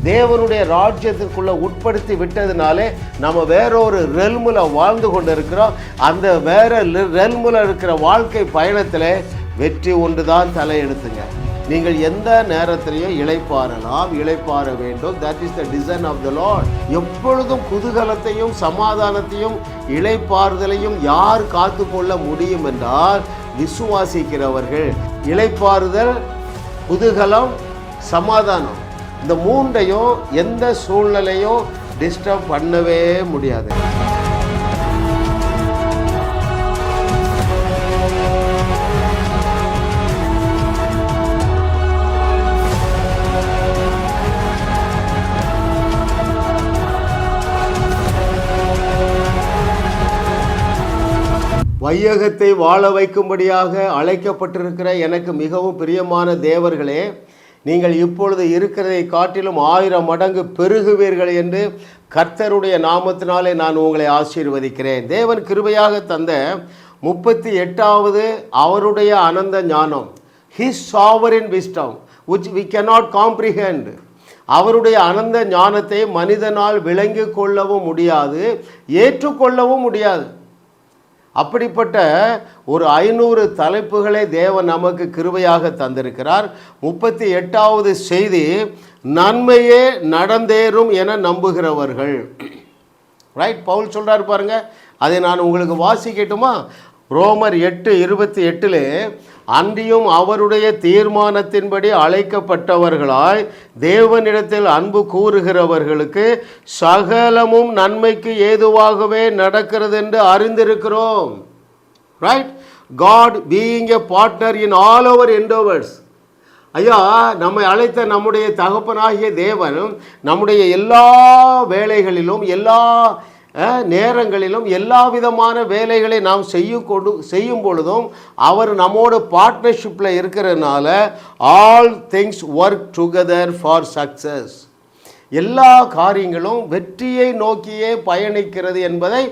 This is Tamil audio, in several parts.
தேவனுடைய ராஜ்யத்திற்குள்ளே உட்படுத்தி விட்டதுனாலே நம்ம வேறொரு ரெல்மில் வாழ்ந்து கொண்டு இருக்கிறோம். அந்த வேற ரெல்மில் இருக்கிற வாழ்க்கை பயணத்தில் வெற்றி ஒன்று தான் தலையெடுத்துங்க. நீங்கள் எந்த நேரத்திலையும் இளைப்பாற வேண்டும். That is the design of the lord. எப்பொழுதும் குதூகலத்தையும் சமாதானத்தையும் இளைப்பாறுதலையும் யார் காத்து கொள்ள முடியும் என்றால் விசுவாசிக்கிறவர்கள். இளைப்பாறுதல், குதூகலம், சமாதானம், இந்த மூன்றையும் எந்த சூழ்நிலையும் டிஸ்டர்ப் பண்ணவே முடியாது. வையகத்தை வாழ வைக்கும்படியாக அழைக்கப்பட்டிருக்கிற எனக்கு மிகவும் பிரியமான தேவர்களே, நீங்கள் இப்பொழுது இருக்கிறதை காட்டிலும் 1000 மடங்கு பெருகுவீர்கள் என்று கர்த்தருடைய நாமத்தினாலே நான் உங்களை ஆசீர்வதிக்கிறேன். தேவன் கிருபையாக தந்த 38வது அவருடைய அனந்த ஞானம், His sovereign wisdom which we cannot comprehend. அவருடைய அனந்த ஞானத்தை மனிதனால் விளங்கி கொள்ளவும் முடியாது, ஏற்றுக்கொள்ளவும் முடியாது. அப்படிப்பட்ட ஒரு 500 தலைப்புகளை தேவன் நமக்கு கிருபையாக தந்திருக்கிறார். 38வது செய்தி, நன்மையே நடந்தேறும் என நம்புகிறவர்கள். ரைட், பவுல் சொல்கிறார் பாருங்க, அதை நான் உங்களுக்கு வாசிக்கட்டுமா? ரோமர் 8:28 அன்றியும் அவருடைய தீர்மானத்தின்படி அழைக்கப்பட்டவர்களாய் தேவனிடத்தில் அன்பு கூறுகிறவர்களுக்கு சகலமும் நன்மைக்கு ஏதுவாகவே நடக்கிறது என்று அறிந்திருக்கிறோம். Right, God being a partner in all our endeavours. ஐயா, நம்மை அழைத்த நம்முடைய தகப்பனாகிய தேவன் நம்முடைய எல்லா வேலைகளிலும் எல்லா நேரங்களிலும் எல்லா விதமான வேலைகளை நாம் செய்யும் பொழுதும் அவர் நம்மோட பார்ட்னர்ஷிப்பில் இருக்கிறதுனால all things work together for success. எல்லா காரியங்களும் வெற்றியை நோக்கியே பயணிக்கிறது என்பதை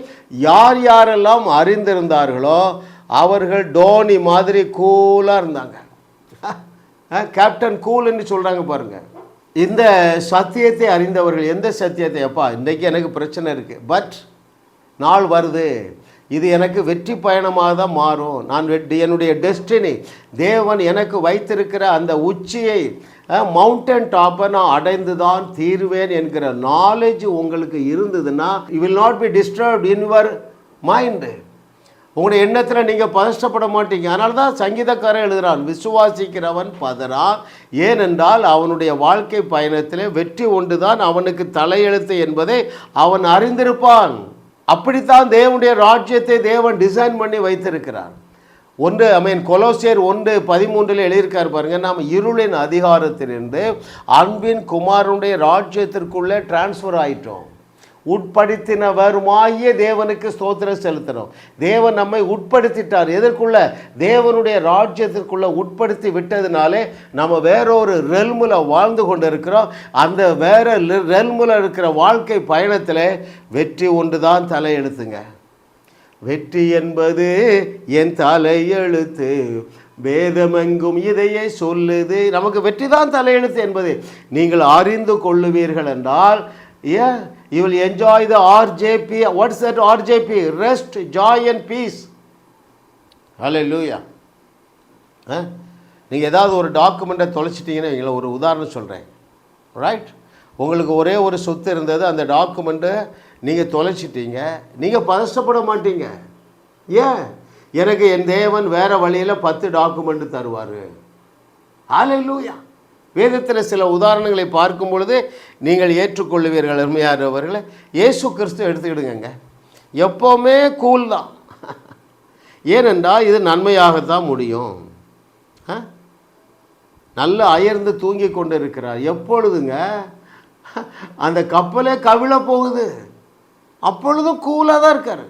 யார் யாரெல்லாம் அறிந்திருந்தார்களோ அவர்கள் டோனி மாதிரி கூலாக இருந்தாங்க. கேப்டன் கூல்னு சொல்கிறாங்க பாருங்கள். இந்த சத்தியத்தை அறிந்தவர்கள், எந்த சத்தியத்தை? அப்பா, இன்றைக்கி எனக்கு பிரச்சனை இருக்குது, பட் நாள் வருது, இது எனக்கு வெற்றி பயணமாக தான் மாறும். நான் என்னுடைய டெஸ்டினி, தேவன் எனக்கு வைத்திருக்கிற அந்த உச்சியை, மவுண்டன் டாப்பை நான் அடைந்து தான் தீர்வேன் என்கிற நாலேஜ் உங்களுக்கு இருந்ததுன்னா you will not be disturbed in your mind. உங்களுடைய எண்ணத்தில் நீங்கள் பதஷ்டப்பட மாட்டீங்க. அதனால தான் சங்கீதக்காரன் எழுதுகிறான், விசுவாசிக்கிறவன் பதறான், ஏனென்றால் அவனுடைய வாழ்க்கை பயணத்தில் வெற்றி ஒன்று தான் அவனுக்கு தலையெழுத்து என்பதை அவன் அறிந்திருப்பான். அப்படித்தான் தேவனுடைய ராஜ்யத்தை தேவன் டிசைன் பண்ணி வைத்திருக்கிறார். கொலோசியர் 1:13 எழுதியிருக்கார் பாருங்க, நாம் இருளின் அதிகாரத்திலிருந்து அன்பின் குமாரனுடைய ராஜ்யத்திற்குள்ளே டிரான்ஸ்ஃபர் ஆயிட்டோம். உட்படுத்தினவருமாகிய தேவனுக்கு ஸ்தோத்திரம் செலுத்தணும். தேவன் நம்மை உட்படுத்திட்டார். எதற்குள்ள? தேவனுடைய ராஜ்யத்திற்குள்ள உட்படுத்தி விட்டதுனாலே நம்ம வேறொரு ரெல்மில் வாழ்ந்து கொண்டு இருக்கிறோம். அந்த வேற ரெல்மில் இருக்கிற வாழ்க்கை பயணத்தில் வெற்றி ஒன்று தான் தலையெழுத்துங்க. வெற்றி என்பது என் தலையெழுத்து, வேதமெங்கும் இதையே சொல்லுது. நமக்கு வெற்றி தான் தலையெழுத்து என்பது நீங்கள் அறிந்து கொள்ளுவீர்கள் என்றால், you will enjoy the RJP. What is that RJP? Rest, joy and peace. Hallelujah. நீங்கள் ஏதாவது ஒரு டாக்குமெண்ட்டை தொலைச்சிட்டிங்கன்னா, எங்களை ஒரு உதாரணம் சொல்கிறேன். ரைட், உங்களுக்கு ஒரே ஒரு சொத்து இருந்தது, அந்த டாக்குமெண்ட்டை நீங்கள் தொலைச்சிட்டீங்க, நீங்கள் பதஷ்டப்பட மாட்டீங்க. ஏன்? எனக்கு என் தேவன் வேறு வழியில் 10 டாக்குமெண்ட்டு தருவார். ஹல்லேலூயா. வேதத்தில் சில உதாரணங்களை பார்க்கும் பொழுது நீங்கள் ஏற்றுக்கொள்ளுவீர்கள். அருமையானவர்களை, இயேசு கிறிஸ்து எடுத்துக்கிடுங்க, எப்போவுமே கூல் தான். ஏனென்றால் இது நன்மையாகத்தான் முடியும். நல்ல அயர்ந்து தூங்கி கொண்டு இருக்கிறார். எப்பொழுதுங்க அந்த கப்பலே கவிழ போகுது, அப்பொழுதும் கூலாக தான் இருக்கார்.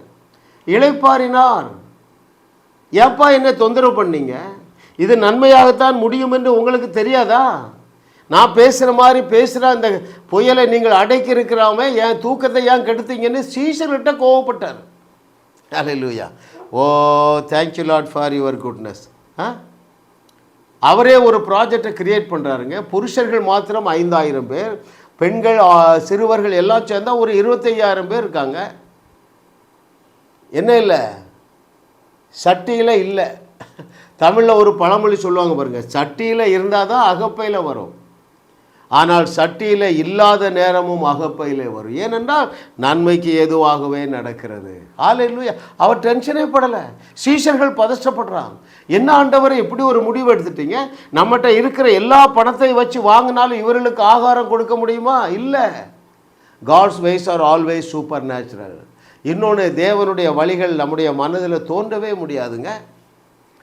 இளைப்பாறினார். ஏப்பா என்ன தொந்தரவு பண்ணீங்க? இது நன்மையாகத்தான் முடியும் என்று உங்களுக்கு தெரியாதா? நான் பேசுகிற மாதிரி பேசுகிற அந்த புயலை நீங்கள் அடக்கி இருக்கிறாம என் தூக்கத்தை ஏன் கெடுத்தீங்கன்னு சீஷர்கிட்ட கோவப்பட்டார். Hallelujah. Oh, thank you Lord for your goodness. அவரே ஒரு ப்ராஜெக்டை கிரியேட் பண்ணுறாருங்க. புருஷர்கள் மாத்திரம் 5000 பேர், பெண்கள் சிறுவர்கள் எல்லாம் சேர்ந்தால் ஒரு 25,000 பேர் இருக்காங்க. என்ன இல்லை? சட்டியில் இல்லை. தமிழில் ஒரு பழமொழி சொல்லுவாங்க பாருங்கள், சட்டியில் இருந்தால் தான் அகப்பையில் வரும், ஆனால் சட்டியில் இல்லாத நேரமும் அகப்பையில் வரும். ஏனென்றால் நன்மைக்கு ஏதுவாகவே நடக்கிறது. ஹல்லேலூயா. அவர் டென்ஷனே படலை. சீஷர்கள் பதஷ்டப்படுறாங்க. என்ன ஆண்டவரை இப்படி ஒரு முடிவு எடுத்துட்டீங்க? நம்மகிட்ட இருக்கிற எல்லா பணத்தை வச்சு வாங்கினாலும் இவர்களுக்கு ஆகாரம் கொடுக்க முடியுமா? இல்லை. God's ways are always super natural. இன்னொன்று, தேவனுடைய வழிகள் நம்முடைய மனதில் தோன்றவே முடியாதுங்க.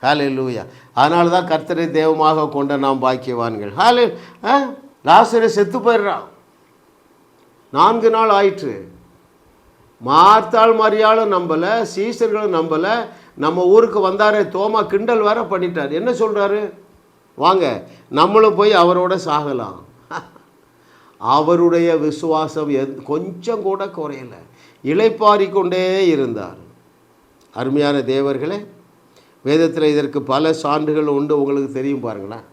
ஹல்லேலூயா. அதனால தான் கர்த்தரை தெய்வமாக கொண்ட நாம் பாக்கியவான்கள். லாசரு செத்து போயிடுறான். 4 நாள் ஆயிற்று. மார்த்தாள் மரியாளும் நம்பலை, சீசர்களும் நம்பலை. நம்ம ஊருக்கு வந்தாரே தோமா கிண்டல் வேற பண்ணிட்டார். என்ன சொல்கிறாரு? வாங்க நம்மளும் போய் அவரோட சாகலாம். அவருடைய விசுவாசம் கொஞ்சம் கூட குறையல, இளைப்பாறிக்கொண்டே இருந்தார். அருமையான தேவர்களே, வேதத்தில் இதற்கு பல சான்றுகள் உண்டு. உங்களுக்கு தெரியும் பாருங்களேன்.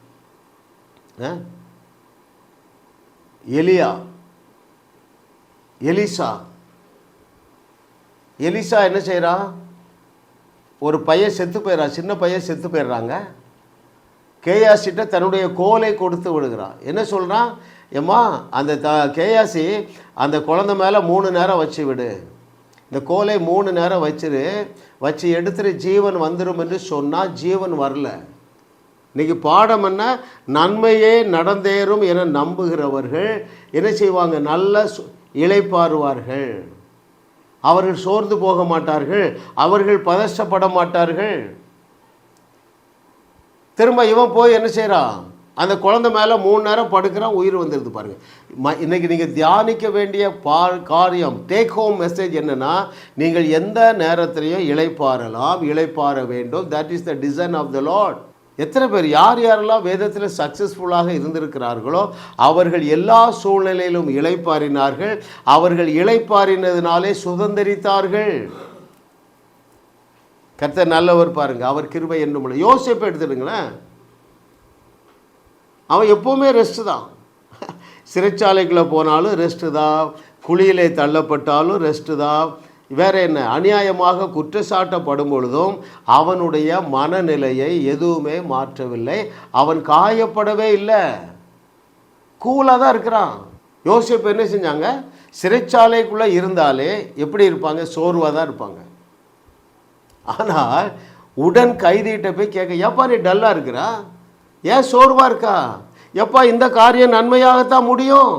எலிசா என்ன செய்கிறா? ஒரு பையன் செத்து போயிடறான், சின்ன பையன் செத்து போயிடுறாங்க. கேயாசிட்ட தன்னுடைய கோலை கொடுத்து விடுகிறான். என்ன சொல்கிறான்? ஏம்மா அந்த கேயாசி அந்த குழந்தை மேலே 3 நேரம் வச்சு விடு, இந்த கோலை 3 நேரம் வச்சு எடுத்துட்டு ஜீவன் வந்துடும் என்று சொன்னால் ஜீவன் வரல. இன்றைக்கி பாடம் என்ன? நன்மையே நடந்தேறும் என நம்புகிறவர்கள் என்ன செய்வாங்க? நல்ல இளைப்பாறுவார்கள். அவர்கள் சோர்ந்து போக மாட்டார்கள், அவர்கள் பதஷ்டப்பட மாட்டார்கள். திரும்ப இவன் போய் என்ன செய்கிறான்? அந்த குழந்தை மேலே 3 நேரம் படுக்கிறான், உயிர் வந்துடுது பாருங்கள். இன்றைக்கி நீங்கள் தியானிக்க வேண்டிய காரியம், டேக் ஹோம் மெசேஜ் என்னென்னா, நீங்கள் எந்த நேரத்திலையும் இளைப்பாற வேண்டும். That is the design of the lord. எத்தனை பேர் யாரெல்லாம் வேதத்தில் சக்ஸஸ்ஃபுல்லாக இருந்திருக்கிறார்களோ அவர்கள் எல்லா சூழ்நிலையிலும் இளைப்பாறினார்கள். அவர்கள் இளைப்பாறினதினாலே சுதந்திரித்தார்கள். கர்த்தர் நல்லவர் பாருங்க, அவர் கிருபை என்னும். யோசேப்பை எடுத்துடுங்களேன், அவன் எப்போவுமே ரெஸ்ட்டு தான். சிறைச்சாலைக்குள்ளே போனாலும் ரெஸ்ட்டு தான், குழியிலே தள்ளப்பட்டாலும் ரெஸ்ட்டு தான். வேற என்ன? அநியாயமாக குற்றச்சாட்டப்படும் பொழுதும் அவனுடைய மனநிலையை எதுவுமே மாற்றவில்லை. அவன் காயப்படவே இல்லை, கூலாக தான் இருக்கிறான். யோசேப்பு என்ன செஞ்சாங்க? சிறைச்சாலைக்குள்ளே இருந்தாலே எப்படி இருப்பாங்க? சோர்வாக தான் இருப்பாங்க. ஆனால் உடன் கைதிகிட்ட போய் கேட்க, ஏப்பா நீ டல்லாக இருக்கிறா, ஏன் சோர்வாக இருக்கா, எப்பா இந்த காரியம் நன்மையாகத்தான் முடியும்.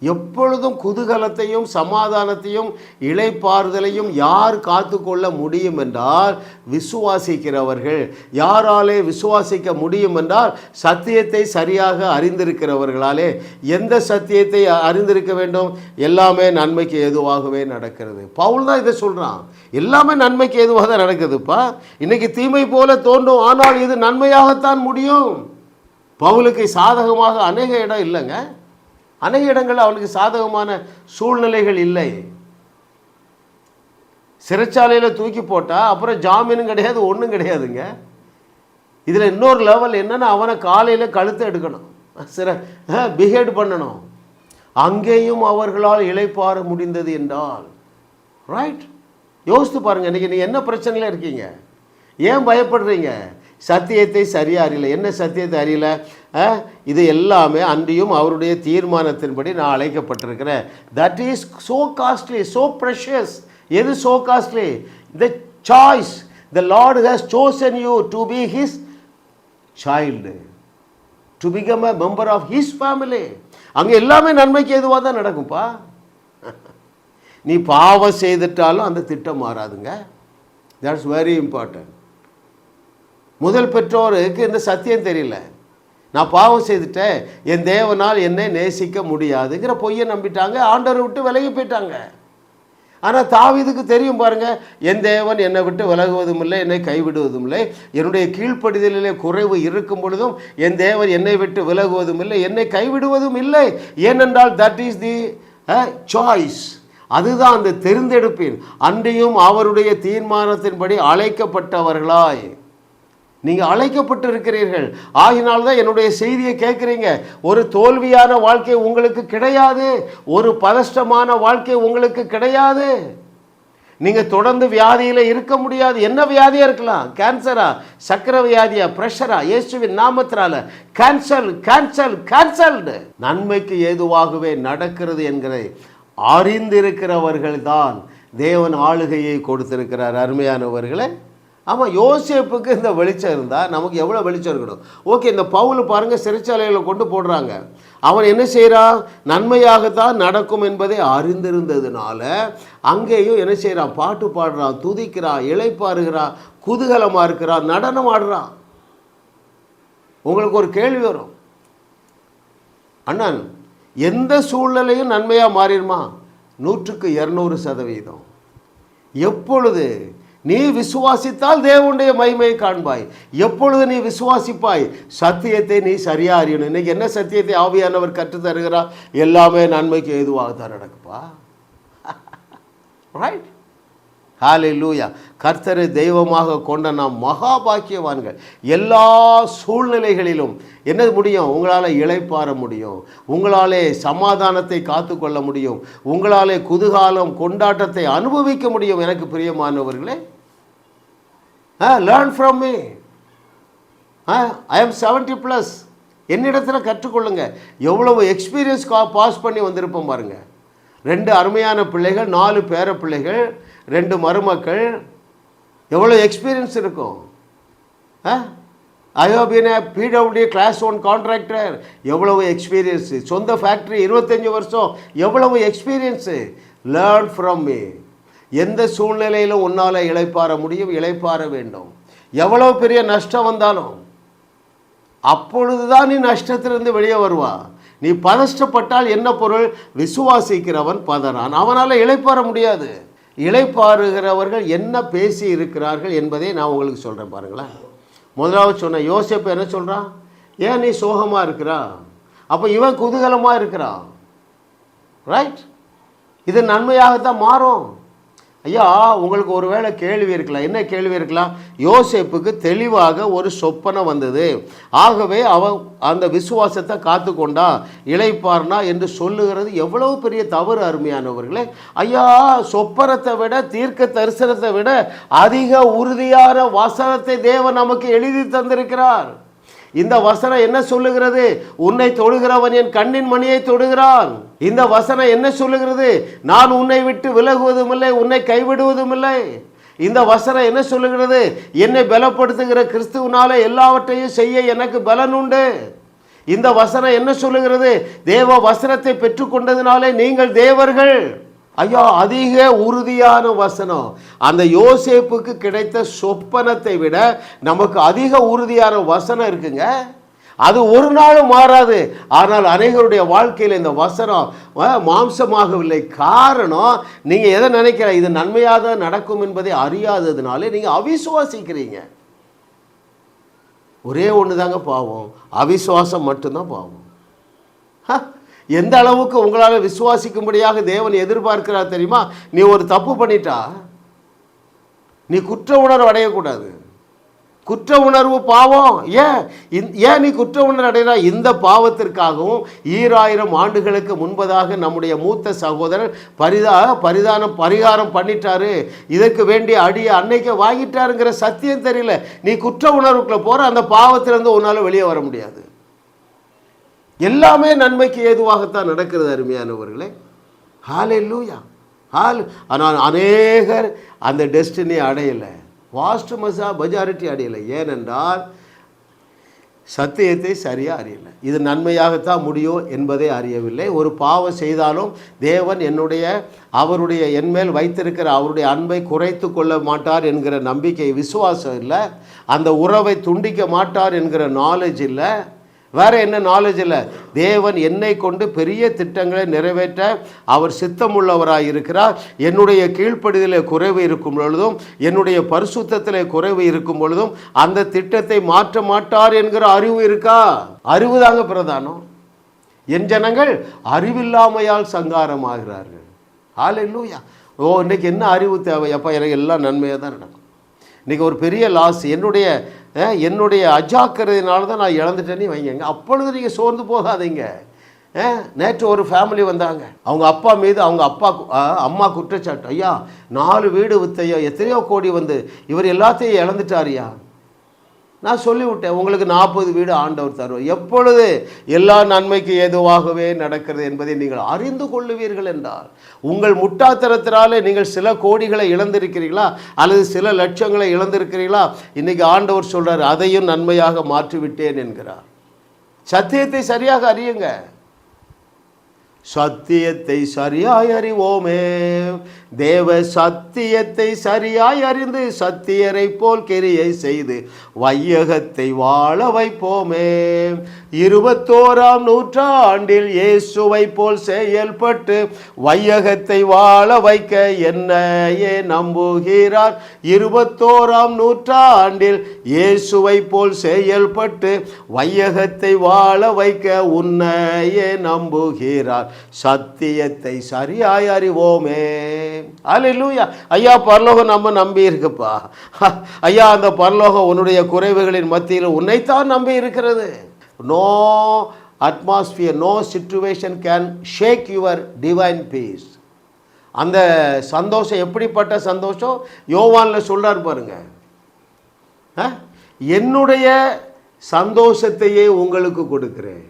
எப்பொழுதும் குதூகலத்தையும் சமாதானத்தையும் இளைப்பாறுதலையும் யார் காத்து கொள்ள முடியும் என்றால் விசுவாசிக்கிறவர்கள். யாராலே விசுவாசிக்க முடியும் என்றால் சத்தியத்தை சரியாக அறிந்திருக்கிறவர்களாலே. எந்த சத்தியத்தை அறிந்திருக்க வேண்டும்? எல்லாமே நன்மைக்கு ஏதுவாகவே நடக்கிறது. பவுல் தான் இதை சொல்கிறான், எல்லாமே நன்மைக்கு ஏதுவாக தான் நடக்குதுப்பா. இன்றைக்கி தீமை போல தோன்றும், ஆனால் இது நன்மையாகத்தான் முடியும். பவுலுக்கு சாதகமாக அநேக இடம் இல்லைங்க, அநேக இடங்களில் அவனுக்கு சாதகமான சூழ்நிலைகள் இல்லை. சிறைச்சாலையில் தூக்கி போட்டால் அப்புறம் ஜாமீனும் கிடையாது, ஒன்றும் கிடையாதுங்க. இதில் இன்னொரு லெவல் என்னென்னா, அவனை காலையில் கழுத்தை எடுக்கணும், பிஹேட் பண்ணணும். அங்கேயும் அவர்களால் இளைப்பாற முடிந்தது என்றால் ரைட். யோசித்து பாருங்கள், இன்றைக்கி நீங்கள் என்ன பிரச்சனையில் இருக்கீங்க? ஏன் பயப்படுறீங்க? சத்தியத்தை சரியாக அறியல. என்ன சத்தியத்தை அறியல? இது எல்லாமே அன்றியும் அவருடைய தீர்மானத்தின்படி நான் அழைக்கப்பட்டிருக்கிறேன். That is so costly, so precious. எது so costly? The choice. The Lord has chosen you to be his child, to become a member of his family. அங்கே எல்லாமே நன்மைக்கு எதுவாக தான் நடக்கும்ப்பா. நீ பாவம் செய்துட்டாலும் அந்த திட்டம் மாறாதுங்க. That's very important. முதல் பெற்றோருக்கு இந்த சத்தியம் தெரியல. நான் பாவம் செய்துட்டேன், என் தேவனால் என்னை நேசிக்க முடியாதுங்கிற பொய்யை நம்பிட்டாங்க, ஆண்டவரை விட்டு விலகி போயிட்டாங்க. ஆனால் தாவீதுக்கு தெரியும் பாருங்க, என் தேவன் என்னை விட்டு விலகுவதும் இல்லை, என்னை கைவிடுவதும் இல்லை. என்னுடைய கீழ்ப்படிதலிலே குறைவு இருக்கும் பொழுதும் என் தேவன் என்னை விட்டு விலகுவதும் இல்லை, என்னை கைவிடுவதும் இல்லை. ஏனென்றால் தட் இஸ் தி சாய்ஸ். அதுதான் அந்த தெரிந்தெடுப்பின். அன்றையும் அவருடைய தீர்மானத்தின்படி அழைக்கப்பட்டவர்களாய் நீங்கள் அழைக்கப்பட்டு இருக்கிறீர்கள். ஆகினால்தான் என்னுடைய செய்தியை கேட்குறீங்க. ஒரு தோல்வியான வாழ்க்கை உங்களுக்கு கிடையாது. ஒரு பதஷ்டமான வாழ்க்கை உங்களுக்கு கிடையாது. நீங்கள் தொடர்ந்து வியாதியில் இருக்க முடியாது. என்ன வியாதியாக இருக்கலாம்? கேன்சரா, சக்கரை வியாதியா, பிரஷரா? இயேசுவின் நாமத்தினால கேன்சல் கேன்சல் கேன்சல்டு. நன்மைக்கு ஏதுவாகவே நடக்கிறது என்கிறதை அறிந்திருக்கிறவர்கள் தான் தேவன் ஆளுகையை கொடுத்திருக்கிறார். அருமையானவர்களே, ஆமாம், யோசேப்புக்கு இந்த வெளிச்சம் இருந்தால் நமக்கு எவ்வளோ வெளிச்சம் இருக்கணும். ஓகே, இந்த பவுல் பாருங்கள், சிறைச்சாலையில் கொண்டு போடுறாங்க. அவன் என்ன செய்கிறான்? நன்மையாகத்தான் நடக்கும் என்பதை அறிந்திருந்ததுனால அங்கேயும் என்ன செய்கிறான்? பாட்டு பாடுறான், துதிக்கிறான், இளைப்பாறுகிறான், குதூகலமாக இருக்கிறான், நடனம் ஆடுறான். உங்களுக்கு ஒரு கேள்வி வரும், அண்ணன், எந்த சூழ்நிலையும் நன்மையாக மாறிடுமா? 100% எப்பொழுது நீ விசுவாசித்தால் தேவனுடைய மகிமையை காண்பாய். எப்பொழுது நீ விசுவாசிப்பாய்? சத்தியத்தை நீ சரியா அறியணும். இன்னைக்கு என்ன சத்தியத்தை ஆவியானவர் கற்றுத் தருகிறார்? எல்லாமே நன்மைக்கு ஏதுவாக தான் நடக்குப்பா. ரைட்? ஹல்லேலூயா. கர்த்தரை தெய்வமாக கொண்ட நாம் மகாபாக்கியவான்கள். எல்லா சூழ்நிலைகளிலும் என்ன முடியும்? உங்களால் இளைப்பாற முடியும், உங்களாலே சமாதானத்தை காத்து கொள்ள முடியும், உங்களாலே குதூகலம் கொண்டாட்டத்தை அனுபவிக்க முடியும். எனக்கு பிரியமானவர்களே, learn from me. I am 70+. என்னிடத்தில் கற்றுக்கொள்ளுங்க. எவ்வளவு எக்ஸ்பீரியன்ஸ் பாஸ் பண்ணி வந்திருப்போம் பாருங்க. 2 அருமையான பிள்ளைகள், 4 பேர பிள்ளைகள், 2 மருமக்கள். எவ்வளோ எக்ஸ்பீரியன்ஸ் இருக்கும். I have been a PWD Class 1 contractor. எவ்வளவு எக்ஸ்பீரியன்ஸு. சொந்த ஃபேக்ட்ரி 25 வருஷம். எவ்வளவு எக்ஸ்பீரியன்ஸு. Learn from me. எந்த சூழ்நிலையிலும் உன்னால் இளைப்பாற முடியும், இளைப்பாற வேண்டும். எவ்வளோ பெரிய நஷ்டம் வந்தாலும் அப்பொழுது தான் நீ நஷ்டத்திலிருந்து வெளியே வருவா. நீ பதஷ்டப்பட்டால் என்ன பொருள்? விசுவாசிக்கிறவன் பதறான், அவனால் இளைப்பாற முடியாது. இளைப்பாறுகிறவர்கள் என்ன பேசி இருக்கிறார்கள் என்பதை நான் உங்களுக்கு சொல்கிறேன் பாருங்களேன். முதலாவது சொன்ன யோசேப்பு என்ன சொல்கிறான்? ஏன் நீ சோகமாக இருக்கிறா? அப்போ இவன் குதூகலமாக இருக்கிறான். ரைட்? இது நன்மையாகத்தான் மாறும். ஐயா, உங்களுக்கு ஒரு வேளை கேள்வி இருக்கலாம். என்ன கேள்வி இருக்கலாம்? யோசேப்புக்கு தெளிவாக ஒரு சொப்பனம் வந்தது, ஆகவே அவன் அந்த விசுவாசத்தை காத்து கொண்டா, இளைப்பார்னா என்று சொல்லுகிறது எவ்வளவு பெரிய தவறு அருமையானவர்களே. ஐயா, சொப்பனத்தை விட, தீர்க்க தரிசனத்தை விட அதிக உறுதியான வசனத்தை தேவன் நமக்கு எழுதி தந்திருக்கிறார். இந்த வசனம் என்ன சொல்லுகிறது? உன்னை தொடுகிறவன் என் கண்ணின் மணியை தொடுகிறான். இந்த வசனம் என்ன சொல்லுகிறது? நான் உன்னை விட்டு விலகுவதும் இல்லை, உன்னை கைவிடுவதும் இல்லை. இந்த வசனம் என்ன சொல்லுகிறது? என்னை பலப்படுத்துகிற கிறிஸ்துவினால எல்லாவற்றையும் செய்ய எனக்கு பலன் உண்டு. இந்த வசனம் என்ன சொல்லுகிறது? தேவ வசனத்தை பெற்றுக்கொண்டதினாலே நீங்கள் தேவர்கள். ஐயா, அதிக உறுதியான வசனம். அந்த யோசேப்புக்கு கிடைத்த சொப்பனத்தை விட நமக்கு அதிக உறுதியான வசனம் இருக்குங்க. அது ஒரு நாளும் மாறாது. ஆனால் அநேகருடைய வாழ்க்கையில் இந்த வசனம் மாம்சமாகவில்லை. காரணம், நீங்கள் எதை நினைக்கிற இது நன்மையாக நடக்கும் என்பதை அறியாததுனாலே நீங்கள் அவிசுவாசிக்கிறீங்க. ஒரே ஒன்று தாங்க பாவம், அவிசுவாசம் மட்டும்தான் பாவம். எந்த அளவுக்கு உங்களால் விசுவாசிக்கும்படியாக தேவன் எதிர்பார்க்கிறார் தெரியுமா? நீ ஒரு தப்பு பண்ணிட்டா நீ குற்ற உணர்வு அடையக்கூடாது. குற்ற உணர்வு பாவம். ஏன் நீ குற்ற உணர்வு அடைகிறா? இந்த பாவத்திற்காகவும் 2000 ஆண்டுகளுக்கு முன்பதாக நம்முடைய மூத்த சகோதரர் பரிகாரம் பண்ணிட்டாரு, இதற்கு வேண்டிய அடியை அன்னைக்கு வாங்கிட்டாருங்கிற சத்தியம் தெரியல. நீ குற்ற உணர்வுக்குள்ள போற, அந்த பாவத்திலிருந்து உன்னால வெளியே வர முடியாது. எல்லாமே நன்மைக்கு ஏதுவாகத்தான் நடக்கிறது அருமையானவர்களே. ஹல்லேலூயா. ஆனால் அநேகர் அந்த டெஸ்டினி அடையலை, வாஸ்ட் மெஜாரிட்டி அடையலை. ஏனென்றால் சத்தியத்தை சரியாக அறியலை. இது நன்மையாகத்தான் முடியும் என்பதை அறியவில்லை. ஒரு பாவம் செய்தாலும் தேவன் அவருடைய என்மேல் வைத்திருக்கிற அவருடைய அன்பை குறைத்து கொள்ள மாட்டார் என்கிற நம்பிக்கை, விசுவாசம் இல்லை. அந்த உறவை துண்டிக்க மாட்டார் என்கிற நாலேஜ் இல்லை. வேறு என்ன நாலேஜ் இல்லை? தேவன் என்னை கொண்டு பெரிய திட்டங்களை நிறைவேற்ற அவர் சித்தமுள்ளவராக இருக்கிறார். என்னுடைய கீழ்ப்படிதலே குறைவு இருக்கும் பொழுதும், என்னுடைய பரிசுத்தத்திலே குறைவு இருக்கும் பொழுதும் அந்த திட்டத்தை மாற்ற மாட்டார் என்கிற அறிவு இருக்கா? அறிவு தாங்க பிரதானம். என் ஜனங்கள் அறிவில்லாமையால் சங்காரமாகிறார்கள். ஹல்லேலூயா. இன்னைக்கு என்ன அறிவு தேவை? அப்போ எனக்கு எல்லாம் நன்மையாக தான் நடக்கும். இன்றைக்கி ஒரு பெரிய லாஸ், என்னுடைய அஜாக்கிரதையினால தான் நான் இழந்துட்டேன்னு வைங்க. அப்பொழுது நீங்கள் சோர்ந்து போகாதீங்க. நேற்று ஒரு ஃபேமிலி வந்தாங்க, அவங்க அப்பா மீது அம்மா குற்றச்சாட்டு, ஐயா 4 வீடு வித்தையா, எத்தனையோ கோடி வந்து இவர் எல்லாத்தையும் இழந்துட்டாரியா. நான் சொல்லிவிட்டேன், உங்களுக்கு 40 வீடு ஆண்டவர் தருவார். எப்பொழுது எல்லா நன்மைக்கு ஏதுவாகவே நடக்கிறது என்பதை நீங்கள் அறிந்து கொள்ளுவீர்கள் என்றால், உங்கள் முட்டாத்தனத்தினாலே நீங்கள் சில கோடிகளை இழந்திருக்கிறீர்களா அல்லது சில லட்சங்களை இழந்திருக்கிறீர்களா, இன்றைக்கி ஆண்டவர் சொல்கிறார், அதையும் நன்மையாக மாற்றிவிட்டேன் என்கிறார். சத்தியத்தை சரியாக அறியுங்க. சத்தியத்தை சரியாய் அறிவோமே, தேவ சத்தியத்தை சரியாய் அறிந்து சத்தியரை போல் கிரியை செய்து வையகத்தை வாழ வைப்போமே. 21ஆம் நூற்றாண்டில் இயேசுவை போல் செயல்பட்டு வையகத்தை வாழ வைக்க என்னையே நம்புகிறார். 21ஆம் நூற்றாண்டில் இயேசுவை போல் செயல்பட்டு வையகத்தை வாழ வைக்க உன்னையே நம்புகிறார். சத்தியத்தை சரியாய் அறிவோமே. அல்லேலூயா. ஐயா பரலோகம் நம்ம நம்பி இருக்குப்பா. ஐயா அந்த பரலோகம் உன்னுடைய குறைவுகளின் மத்தியில் உன்னைத்தான் நம்பி இருக்கிறது. No atmosphere, no situation can shake your divine peace. அந்த சந்தோஷம் எப்படிப்பட்ட சந்தோஷம் யோவானில் சொல்றார் பாருங்க. என்னுடைய சந்தோஷத்தையே உங்களுக்கு கொடுக்கிறேன்.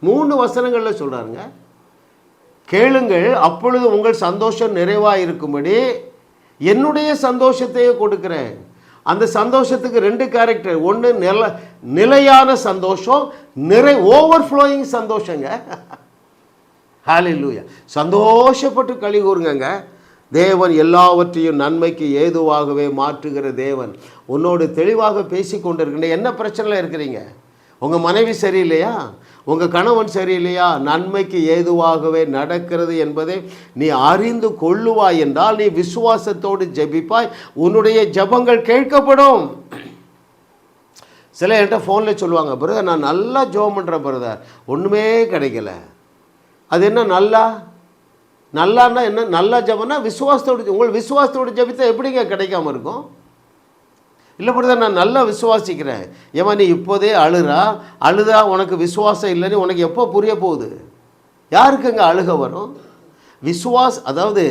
3 வசனங்களில் சொல்றாருங்க. கேளுங்கள், அப்பொழுது உங்கள் சந்தோஷம் நிறைவாக இருக்கும்படி என்னுடைய சந்தோஷத்தையே கொடுக்கிறேன். அந்த சந்தோஷத்துக்கு 2 கேரக்டர். ஒன்று நிலையான சந்தோஷம், ஓவர்ஃப்ளோயிங் சந்தோஷங்க. ஹல்லேலூயா. சந்தோஷப்பட்டு களி கூறுங்க. தேவன் எல்லாவற்றையும் நன்மைக்கு ஏதுவாகவே மாற்றுகிற தேவன் உன்னோடு தெளிவாக பேசி கொண்டிருக்கின்ற. என்ன பிரச்சனையில் இருக்கிறீங்க? உங்கள் மனைவி சரியில்லையா, உங்கள் கணவன் சரியில்லையா, நன்மைக்கு ஏதுவாகவே நடக்கிறது என்பதை நீ அறிந்து கொள்ளுவாய் என்றால் நீ விசுவாசத்தோடு ஜெபிப்பாய், உன்னுடைய ஜெபங்கள் கேட்கப்படும். சில என்கிட்ட ஃபோனில் சொல்லுவாங்க, பிரதர் நான் நல்லா ஜெபம் பண்ணுறேன் பிரதர், ஒன்றுமே கிடைக்கல. அது என்ன நல்லான்னா என்ன? நல்லா ஜெபம்னா விசுவாசத்தோடு, உங்கள் விசுவாசத்தோடு ஜெபித்தா எப்படிங்க கிடைக்காம இருக்கும்? இல்லை பிரதர் நான் நல்லா விசுவாசிக்கிறேன். ஏமா நீ இப்போதே அழுதா உனக்கு விசுவாசம் இல்லைன்னு உனக்கு எப்போ புரிய போகுது? யாருக்குங்க அழுக வரும்? அதாவது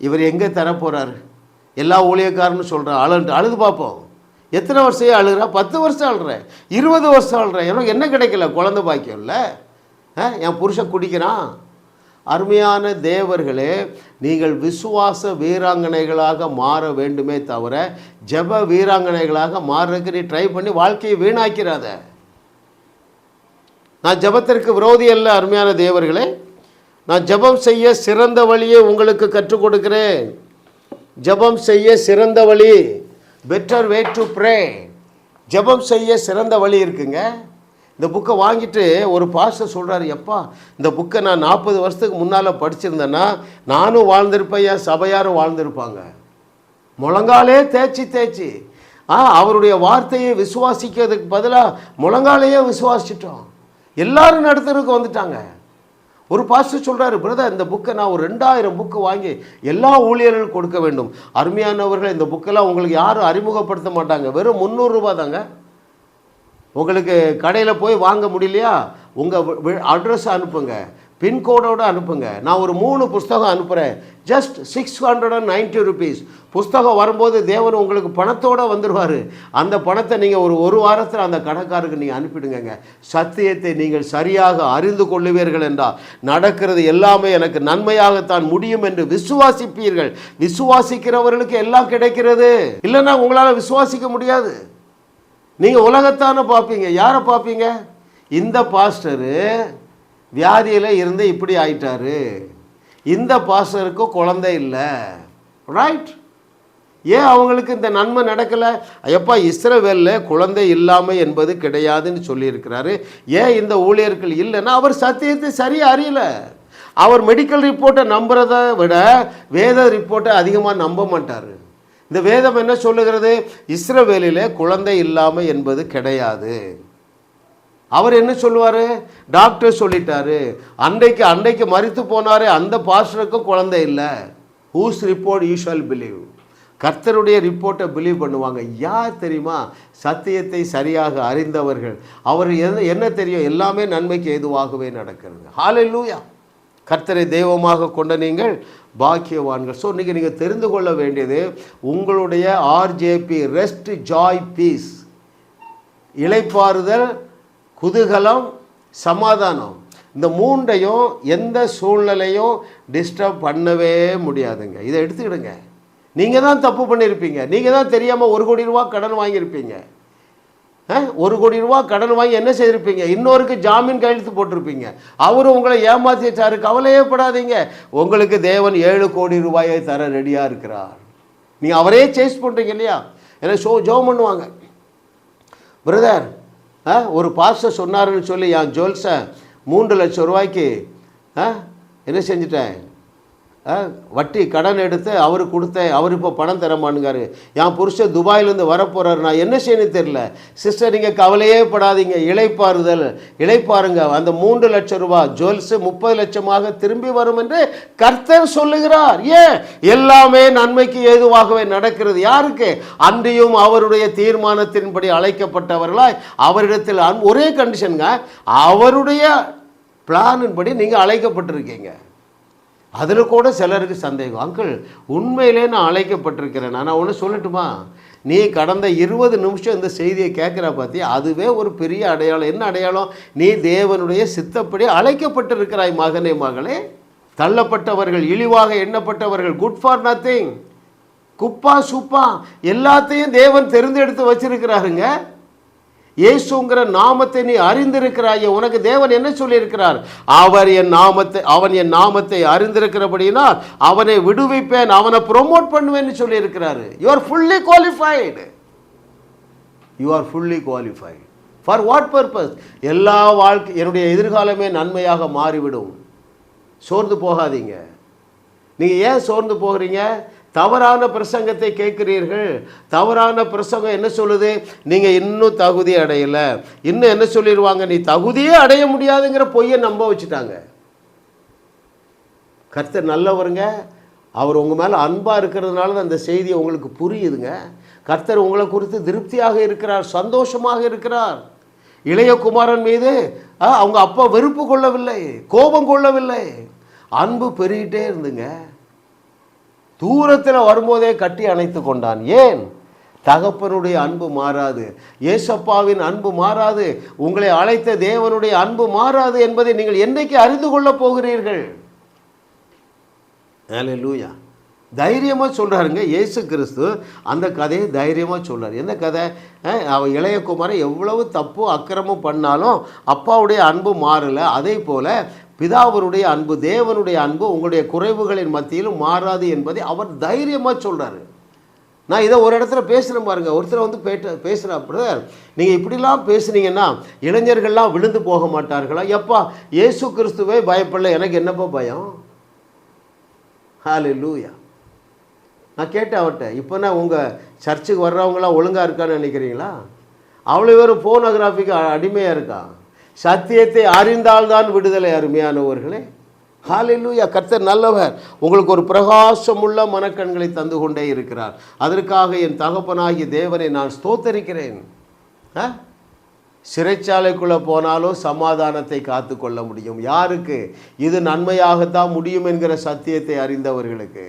இவர் எங்கே தரப்போகிறார், எல்லா ஊழியக்காரன்னு சொல்கிறார், அழுது பார்ப்போம். எத்தனை வருஷம் அழுகிறா? 10 வருஷம் அழுறேன், 20 வருஷம் அழுறேன், எனக்கு என்ன கிடைக்கல? குழந்தை பாக்கியம் இல்லை, என் புருஷன் குடிக்கிறான். அருமையான தேவர்களே, நீங்கள் விசுவாச வீராங்கனைகளாக மாற வேண்டுமே தவிர ஜெப வீராங்கனைகளாக மாறுறதுக்கு நீ ட்ரை பண்ணி வாழ்க்கையை வீணாக்கிறாத. நான் ஜெபத்திற்கு விரோதி அல்ல. அருமையான தேவர்களே, நான் ஜெபம் செய்ய சிறந்த வழியை உங்களுக்கு கற்றுக் கொடுக்கிறேன். ஜெபம் செய்ய சிறந்த வழி, பெட்டர் வே டு ப்ரே. ஜெபம் செய்ய சிறந்த வழி இருக்குங்க. இந்த புக்கை வாங்கிட்டு ஒரு பாஸ்டர் சொல்கிறாரு, எப்பா இந்த புக்கை நான் 40 வருஷத்துக்கு முன்னால் படிச்சிருந்தேன்னா நானும் வாழ்ந்திருப்பேன், என் சபையாரும் வாழ்ந்திருப்பாங்க. முழங்காலே தேய்ச்சி அவருடைய வார்த்தையை விசுவாசிக்கிறதுக்கு பதிலாக முழங்காலையே விசுவாசிச்சிட்டோம். எல்லாரும் நடத்துறதுக்கு வந்துட்டாங்க. ஒரு பாஸ்டர் சொல்கிறாரு, பிரதர் இந்த புக்கை நான் ஒரு 2000 புக்கு வாங்கி எல்லா ஊழியர்களுக்கும் கொடுக்க வேண்டும். அருமையானவர்கள், இந்த புக்கெல்லாம் உங்களுக்கு யாரும் அறிமுகப்படுத்த மாட்டாங்க. வெறும் 300 ரூபா தாங்க. உங்களுக்கு கடையில் போய் வாங்க முடியலையா, உங்கள் அட்ரஸ் அனுப்புங்க, பின்கோடோடு அனுப்புங்க. நான் ஒரு 3 புஸ்தகம் அனுப்புகிறேன், ஜஸ்ட் 690 ருபீஸ். புஸ்தகம் வரும்போது தேவன் உங்களுக்கு பணத்தோடு வந்துடுவார். அந்த பணத்தை நீங்கள் ஒரு வாரத்தில் அந்த கடைக்காரருக்கு நீங்கள் அனுப்பிடுங்க. சத்தியத்தை நீங்கள் சரியாக அறிந்து கொள்ளுவீர்கள் என்றால் நடக்கிறது எல்லாமே எனக்கு நன்மையாகத்தான் முடியும் என்று விசுவாசிப்பீர்கள். விசுவாசிக்கிறவர்களுக்கு எல்லாம் கிடைக்கிறது. இல்லைன்னா உங்களால் விசுவாசிக்க முடியாது. நீங்கள் உலகத்தானே பார்ப்பீங்க. யாரை பார்ப்பீங்க? இந்த பாஸ்டரு வியாதியில் இருந்து இப்படி ஆயிட்டாரு, இந்த பாஸ்டருக்கு குழந்தை இல்லை, ரைட்? ஏன் அவங்களுக்கு இந்த நன்மை நடக்கலை? எப்பா இஸ்ரவேலில் குழந்தை இல்லாமல் என்பது கிடையாதுன்னு சொல்லியிருக்கிறாரு. ஏன் இந்த ஊழியர்கள் இல்லைன்னா அவர் சத்தியத்தை சரியாக அறியலை. அவர் மெடிக்கல் ரிப்போர்ட்டை நம்புறதை விட வேத ரிப்போர்ட்டை அதிகமாக நம்ப மாட்டார். இந்த வேதம் என்ன சொல்லுகிறது? இஸ்ரவேலிலே குழந்தை இல்லாமல் என்பது கிடையாது. அவர் என்ன சொல்லுவார்? டாக்டர் சொல்லிட்டாரு. அன்றைக்கு மரித்து போனாரே அந்த பாஸ்டருக்கும் குழந்தை இல்லை. Whose report you shall believe. கர்த்தருடைய ரிப்போர்ட்டை பிலீவ் பண்ணுவாங்க. யார் தெரியுமா? சத்தியத்தை சரியாக அறிந்தவர்கள். அவர் என்ன தெரியும்? எல்லாமே நன்மைக்கு ஏதுவாகவே நடக்கிறது. ஹல்லேலூயா. கர்த்தரை தெய்வமாக கொண்ட நீங்கள் பாக்கியவான்கள். ஸோ இன்றைக்கி நீங்கள் தெரிந்து கொள்ள வேண்டியது, உங்களுடைய ஆர்ஜேபி, ரெஸ்ட், ஜாய், பீஸ், இளைப்பாறுதல், குதூகலம், சமாதானம், இந்த மூன்றையும் எந்த சூழ்நிலையும் டிஸ்டர்ப் பண்ணவே முடியாதுங்க. இதை எடுத்துக்கிடுங்க. நீங்கள் தான் தப்பு பண்ணியிருப்பீங்க. நீங்கள் தான் தெரியாமல் 1 கோடி ரூபா கடன் வாங்கியிருப்பீங்க. 1 கோடி ரூபா கடன் வாங்கி என்ன செய்திருப்பீங்க? இன்னொருக்கு ஜாமீன் கையெழுத்து போட்டிருப்பீங்க. அவரும் உங்களை ஏமாற்றிட்டாரு. கவலையே படாதீங்க. உங்களுக்கு தேவன் 7 கோடி ரூபாயை தர ரெடியாக இருக்கிறார். நீங்கள் அவரே சேஸ் பண்ணுறீங்க இல்லையா? ஏன்னா ஜோம் பண்ணுவாங்க. பிரதர், ஒரு பாஸ்டர் சொன்னாருன்னு சொல்லி என் ஜுவல்ஸை 3 லட்சம் ரூபாய்க்கு என்ன செஞ்சிட்டேன், வட்டி கடன் எடுத்து அவருக்கு கொடுத்தேன். அவர் இப்போ பணம் தரமானுங்காரு. என் புருஷன் துபாயிலேருந்து வரப்போகிறாரு. நான் என்ன செய்யணும்னு தெரில. சிஸ்டர், நீங்கள் கவலையே படாதீங்க. இளைப்பாருங்க. அந்த 3 லட்சம் ரூபா ஜுவல்ஸு 30 லட்சமாக திரும்பி வரும் என்று கர்த்தர் சொல்லுகிறார். ஏன்? எல்லாமே நன்மைக்கு ஏதுவாகவே நடக்கிறது. யாருக்கு? அன்றியும் அவருடைய தீர்மானத்தின்படி அழைக்கப்பட்டவர்களாய் அவரிடத்தில் ஒரே கண்டிஷனுங்க, அவருடைய பிளானின்படி நீங்கள் அழைக்கப்பட்டிருக்கீங்க. அதில் கூட சிலருக்கு சந்தேகம், அங்கிள் உண்மையிலே நான் அழைக்கப்பட்டிருக்கிறேன். நான் ஒன்று சொல்லட்டுமா? நீ கடந்த 20 நிமிஷம் இந்த செய்தியை கேட்குற பார்த்தியா, அதுவே ஒரு பெரிய அடையாளம். என்ன அடையாளம்? நீ தேவனுடைய சித்தப்படி அழைக்கப்பட்டிருக்கிறாய். மகனே, மகளே, தள்ளப்பட்டவர்கள், இழிவாக எண்ணப்பட்டவர்கள், குட் ஃபார் நத்திங், குப்பா சுப்பா, எல்லாத்தையும் தேவன் தெரிந்தெடுத்து வச்சிருக்கிறாருங்க. இயேசுங்கிற நாமத்தை நீ அறிந்திருக்கிறாய். உனக்கு தேவன் என்ன சொல்லியிருக்கிறார்? அவன் என் நாமத்தை அறிந்திருக்கிறபடினா அவனை விடுவிப்பேன், அவனை ப்ரொமோட் பண்ணுவேன்னு சொல்லியிருக்கிறாரு. You are fully qualified. For what purpose? எல்லா வாழ்க்கை, என்னுடைய எதிர்காலமே நன்மையாக மாறிவிடும். சோர்ந்து போகாதீங்க. நீங்கள் ஏன் சோர்ந்து போகிறீங்க? தவறான பிரசங்கத்தை கேட்கிறீர்கள். தவறான பிரசங்கம் என்ன சொல்லுது? நீங்கள் இன்னும் தகுதி அடையலை. இன்னும் என்ன சொல்லிடுவாங்க? நீ தகுதியே அடைய முடியாதுங்கிற பொய்யை நம்ப வச்சுட்டாங்க. கர்த்தர் நல்லவருங்க. அவர் உங்கள் மேலே அன்பாக இருக்கிறதுனால தான் அந்த செய்தியை உங்களுக்கு புரியுதுங்க. கர்த்தர் உங்களை குறித்து திருப்தியாக இருக்கிறார், சந்தோஷமாக இருக்கிறார். இளைய குமாரன் மீது அவங்க அப்பா வெறுப்பு கொள்ளவில்லை, கோபம் கொள்ளவில்லை, அன்பு பெருகிட்டே இருந்துங்க. தூரத்தில் வரும்போதே கட்டி அணைத்து கொண்டான். ஏன்? தகப்பனுடைய அன்பு மாறாது, ஏசப்பாவின் அன்பு மாறாது, உங்களை அழைத்த தேவனுடைய அன்பு மாறாது என்பதை நீங்கள் என்றைக்கு அறிந்து கொள்ளப் போகிறீர்கள்? ஹல்லேலூயா. தைரியமாக சொல்கிறாருங்க இயேசு கிறிஸ்து. அந்த கதையை தைரியமாக சொல்கிறார். எந்த கதை? அவன் இளைய குமாரன் எவ்வளவு தப்பு அக்கிரமம் பண்ணாலும் அப்பாவுடைய அன்பு மாறலை. அதே போல் பிதாவருடைய அன்பு, தேவனுடைய அன்பு உங்களுடைய குறைவுகளின் மத்தியிலும் மாறாது என்பதை அவர் தைரியமாக சொல்கிறாரு. நான் இதை ஒரு இடத்துல பேசுகிறேன் பாருங்கள். ஒருத்தர் வந்து பேசுகிறா, பிரதர் நீங்கள் இப்படிலாம் பேசுனீங்கன்னா இளைஞர்கள்லாம் விழுந்து போக மாட்டார்களா? எப்பா, இயேசு கிறிஸ்துவே பயப்படல, எனக்கு என்னப்பா பயம்? ஹல்லேலூயா. நான் கேட்டேன் அவர்கிட்ட, இப்போனா உங்கள் சர்ச்சுக்கு வர்றவங்களாம் ஒழுங்காக இருக்கான்னு நினைக்கிறீங்களா? அவ்வளோ பேரும் போனோகிராஃபிக்கு அடிமையாக இருக்கா? சத்தியத்தை அறிந்தால்தான் விடுதலை. அருமையானவர்களே, ஹல்லேலூயா. கர்த்தர் நல்லவர். உங்களுக்கு ஒரு பிரகாசமுள்ள மனக்கண்களை தந்து கொண்டே இருக்கிறார். அதற்காக என் தகப்பனாகிய தேவனை நான் ஸ்தோத்தரிக்கிறேன். சிறைச்சாலைக்குள்ளே போனாலும் சமாதானத்தை காத்து கொள்ள முடியும். யாருக்கு? இது நன்மையாகத்தான் முடியும் என்கிற சத்தியத்தை அறிந்தவர்களுக்கு.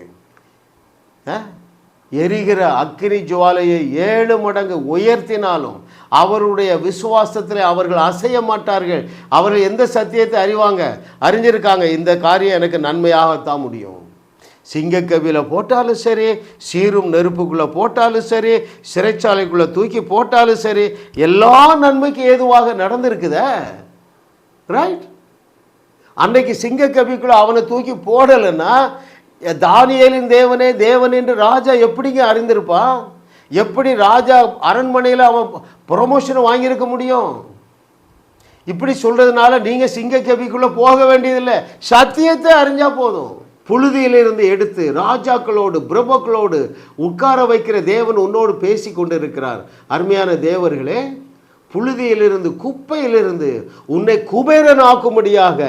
எரிகிற அக்கினி ஜுவாலையை 7 மடங்கு உயர்த்தினாலும் அவருடைய விசுவாசத்தில் அவர்கள் அசைய மாட்டார்கள். அவர்கள் எந்த சத்தியத்தை அறிஞ்சிருக்காங்க? இந்த காரியம் எனக்கு நன்மையாகத்தான் முடியும். சிங்கக்கவியில் போட்டாலும் சரி, சீரும் நெருப்புக்குள்ளே போட்டாலும் சரி, சிறைச்சாலைக்குள்ளே தூக்கி போட்டாலும் சரி, எல்லா நன்மைக்கு ஏதுவாக நடந்திருக்குதே. ரைட்? அன்னைக்கு சிங்கக்கவிக்குள்ளே அவனை தூக்கி போடலைன்னா தானியேலின் தேவனே தேவன் என்று ராஜா எப்படிங்க அறிந்திருப்பான்? எப்படி ராஜா அரண்மனையில் அவன் ப்ரொமோஷன் வாங்கியிருக்க முடியும்? இப்படி சொல்கிறதுனால நீங்கள் சிங்கக்கவிக்குள்ளே போக வேண்டியதில்லை. சத்தியத்தை அறிஞ்சால் போதும். புழுதியிலிருந்து எடுத்து ராஜாக்களோடு பிரபுக்களோடு உட்கார வைக்கிற தேவன் உன்னோடு பேசி கொண்டு இருக்கிறார். அருமையான தேவர்களே, புழுதியிலிருந்து, குப்பையிலிருந்து உன்னை குபேரனாக்கும்படியாக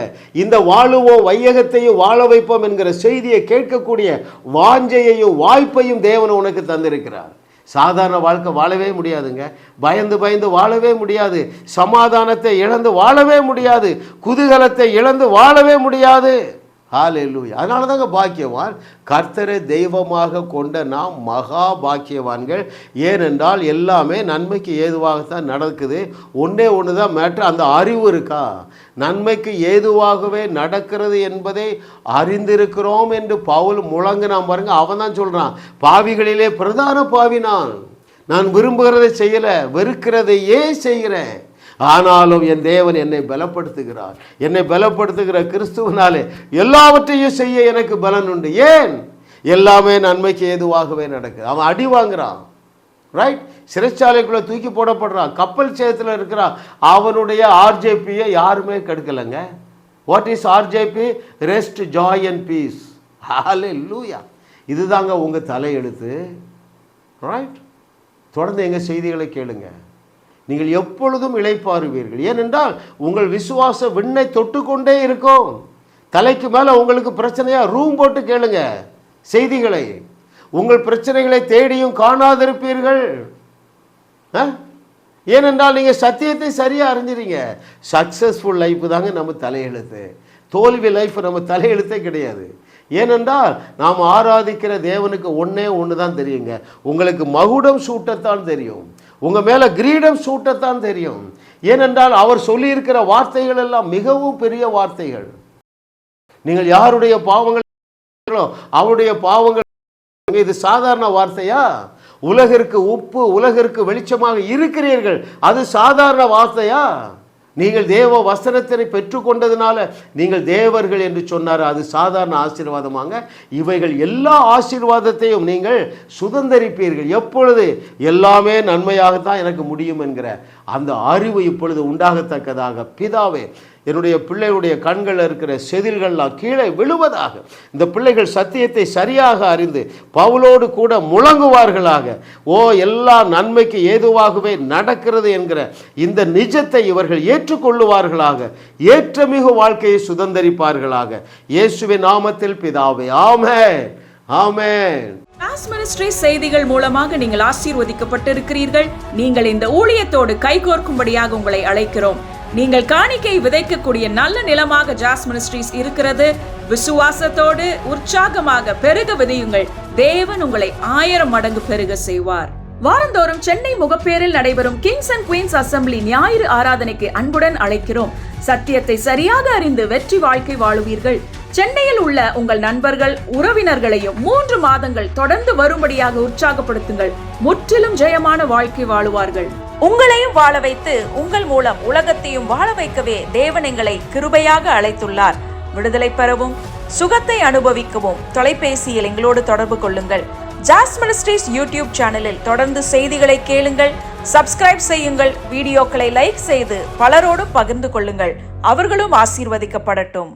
இந்த வாழுவோம் வையகத்தையும் வாழ வைப்போம் என்கிற செய்தியை கேட்கக்கூடிய வாஞ்சையையும் வாய்ப்பையும் தேவன் உனக்கு தந்திருக்கிறார். சாதாரண வாழ்க்கை வாழவே முடியாதுங்க. பயந்து பயந்து வாழவே முடியாது. சமாதானத்தை இழந்து வாழவே முடியாது. குதூகலத்தை இழந்து வாழவே முடியாது. ஹல்லேலூயா. அதனால தாங்க பாக்கியவான். கர்த்தரை தெய்வமாக கொண்ட நாம் மகா பாக்கியவான்கள். ஏனென்றால் எல்லாமே நன்மைக்கு ஏதுவாகத்தான் நடக்குது. ஒன்றே ஒன்று தான் மேட்ரு, அந்த அறிவு இருக்கா? நன்மைக்கு ஏதுவாகவே நடக்கிறது என்பதை அறிந்திருக்கிறோம் என்று பவுல் முழங்கினான் பாருங்க. அவன் தான் சொல்கிறான், பாவிகளிலே பிரதான பாவி நான் விரும்புகிறதை செய்யலை, வெறுக்கிறதையே செய்கிறேன். ஆனாலும் என் தேவன் என்னை பலப்படுத்துகிறார். என்னை பலப்படுத்துகிற கிறிஸ்துவனாலே எல்லாவற்றையும் செய்ய எனக்கு பலன் உண்டு. ஏன்? எல்லாமே நன்மைக்கு ஏதுவாகவே நடக்குது. அவன் அடி வாங்குறான், ரைட்? சிறைச்சாலைக்குள்ளே தூக்கி போடப்படுறான், கப்பல் சேதத்தில் இருக்கிறான். அவனுடைய ஆர்ஜேபியை யாருமே கெடுக்கலைங்க. What is RJP? Rest, joy and peace. Hallelujah. இதுதாங்க உங்கள் தலையெழுத்து, ரைட்? தொடர்ந்து எங்கள் செய்திகளை கேளுங்க. நீங்கள் எப்பொழுதும் இளைப்பாறுவீர்கள். ஏனென்றால் உங்கள் விசுவாச விண்ணை தொட்டு கொண்டே இருக்கும். தலைக்கு மேலே உங்களுக்கு பிரச்சனையாக ரூம் போட்டு கேளுங்க செய்திகளை. உங்கள் பிரச்சனைகளை தேடியும் காணாதிருப்பீர்கள். ஏனென்றால் நீங்கள் சத்தியத்தை சரியாக அறிஞ்சிறீங்க. சக்ஸஸ்ஃபுல் லைஃப் தாங்க நம்ம தலையெழுத்து. தோல்வி லைஃப் நம்ம தலையெழுத்தே கிடையாது. ஏனென்றால் நாம் ஆராதிக்கிற தேவனுக்கு ஒன்றே ஒன்று தான் தெரியுங்க. உங்களுக்கு மகுடம் சூட்டத்தான் தெரியும், உங்கள் மேலே கிரீடம் சூட்டத்தான் தெரியும். ஏனென்றால் அவர் சொல்லியிருக்கிற வார்த்தைகள் எல்லாம் மிகவும் பெரிய வார்த்தைகள். நீங்கள் யாருடைய பாவங்கள் அவருடைய பாவங்கள், இது சாதாரண வார்த்தையா? உலகிற்கு உப்பு, உலகிற்கு வெளிச்சமாக இருக்கிறீர்கள், அது சாதாரண வார்த்தையா? நீங்கள் தேவ வசனத்தை பெற்றுக்கொண்டதுனால நீங்கள் தேவர்கள் என்று சொன்னார், அது சாதாரண ஆசீர்வாதமாங்க. இவைகள் எல்லா ஆசீர்வாதத்தையும் நீங்கள் சுதந்தரிப்பீர்கள். எப்பொழுது? எல்லாமே நன்மையாகத்தான் எனக்கு முடியும் என்கிற அந்த அறிவு இப்பொழுது உண்டாகத்தக்கதாக, பிதாவே என்னுடைய பிள்ளைகளுடைய கண்களில் இருக்கிற செதில்கள்லாம் கீழே விழுவதாக, இந்த பிள்ளைகள் சத்தியத்தை சரியாக அறிந்து பவுலோடு கூட முழங்குவார்களாக. ஓ, எல்லா நன்மைக்கு ஏதுவாகவே நடக்கிறது என்கிற இந்த நிஜத்தை இவர்கள் ஏற்றுக்கொள்ளுவார்களாக. ஏற்றமிகு வாழ்க்கையை சுதந்தரிப்பார்களாக. இயேசுவின் நாமத்தில் பிதாவே, ஆமென், ஆமென். ஜாஸ் மினிஸ்ட்ரி செய்திகள் மூலமாக நீங்கள் ஆசீர்வதிக்கப்பட்டிருக்கிறீர்கள். நீங்கள் இந்த ஊழியத்தோடு கைகோர்க்கும்படியாக உங்களை அழைக்கிறோம். நீங்கள் காணிக்கை விதைக்கக்கூடிய நல்ல நிலமாக ஜாஸ் மினிஸ்ட்ரீஸ் இருக்கிறது. விசுவாசத்தோடு உற்சாகமாக பெருக விதையுங்கள். தேவன் உங்களை 1000 மடங்கு பெருக செய்வார். வாரந்தோறும் சென்னை முகப்பேரில் நடைபெறும் கிங்ஸ் அண்ட் குயின்ஸ் அசம்பிளி ஞாயிறு ஆராதனைக்கு அன்புடன் அழைக்கிறோம். சத்தியத்தை சரியாக அறிந்து வெற்றி வாழ்க்கை வாழுவீர்கள். சென்னையில் உள்ள உங்கள் நண்பர்கள், உறவினர்களையும் 3 மாதங்கள் தொடர்ந்து வரும்படியாக உற்சாகப்படுத்துங்கள். முற்றிலும் ஜெயமான வாழ்க்கை வாழுவார்கள். உங்களையும் வாழ வைத்து உங்கள் மூலம் உலகத்தையும் வாழ வைக்கவே தேவன் எங்களை கிருபையாக அழைத்துள்ளார். விடுதலை பெறவும் சுகத்தை அனுபவிக்கவும் தொலைபேசியில் எங்களோடு தொடர்பு கொள்ளுங்கள். ஜாஸ் மினிஸ்ட்ரீஸ் யூடியூப் சேனலில் தொடர்ந்து செய்திகளை கேளுங்கள். சப்ஸ்கிரைப் செய்யுங்கள். வீடியோக்களை லைக் செய்து பலரோடும் பகிர்ந்து கொள்ளுங்கள். அவர்களும் ஆசீர்வதிக்கப்படட்டும்.